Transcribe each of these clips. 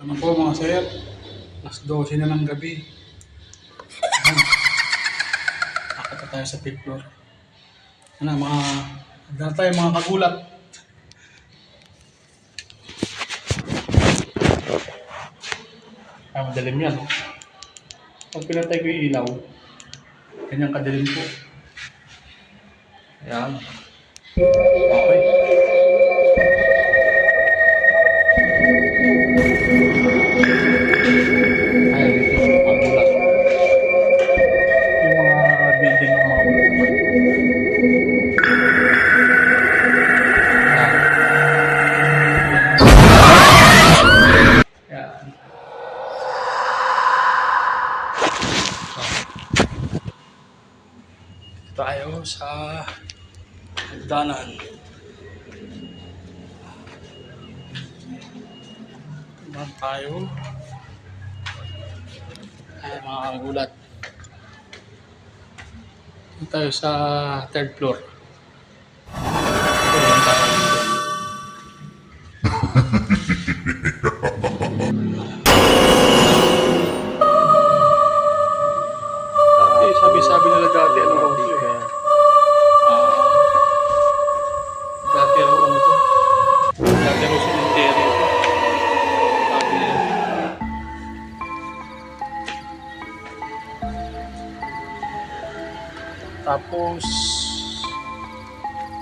Ano po mga sir? Alas 12 na ng gabi. Ayan. Akit na tayo sa 5th floor. Ano na tayo mga kagulat. Madalim yan. Pag pinatay ko yung ilaw, kanyang kadilim po. Ayan. Okay. Ayan, dito ang kagulat. Yung mga building ng mga ulo. Ayan. Tayo sa hagdanan. Naman tayo. Ay mga kagulat. Dito tayo sa 3rd floor. Ayan tayo. Sabi nila dati ano raw ito eh. Dati raw ano to. Dati raw cemetery ito. Sabi nila. Tapos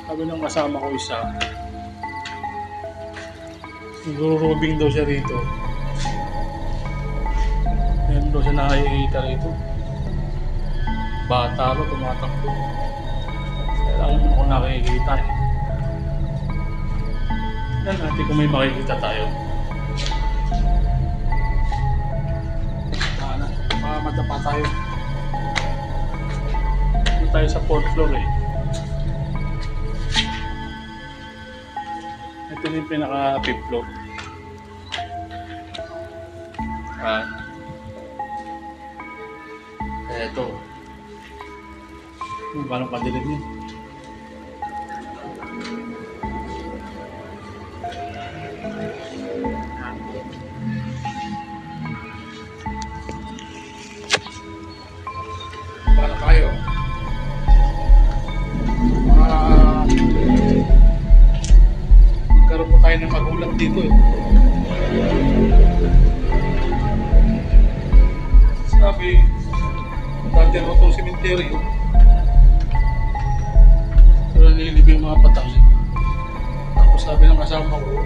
sabi ng kasama ko isa, nagro-robing daw siya rito. Meron daw siya nakikita rito. Bata ba, tumatakbo. Kailangan mo kung nakikita eh. Yan natin kung may makikita tayo. Madapa tayo. Dito tayo sa 4th floor eh. Ito yung pinaka 5th floor. Ito. Parang padilim yun. Para tayo. Magkaroon po tayo ng magulat dito eh. Sabi, dati ako itong cemetery. Nililibing yung mga patay. Tapos sabi ng kasama ko,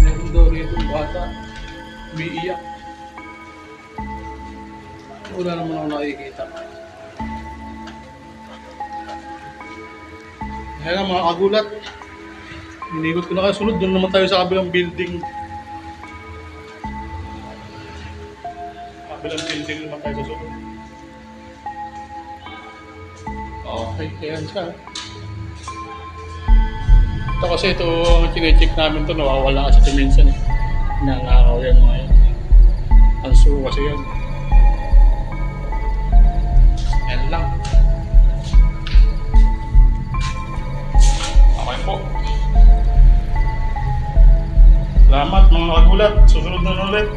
meron daw rito yung bata, umiiyak. Wala naman ako nakikita. Kaya nga mga kagulat, inikot ko na kayo sunod, doon naman tayo sa kabilang building. Kabilang building naman tayo sa sunod. Okay, ayan siya. Ito kasi ito, ang chinecheck namin ito, nawawala kasi ito minsan eh. Nanakaw yan mga yan. Anso kasi yan. Yan lang. Okay po. Salamat mga kagulat. Susunod na ulit.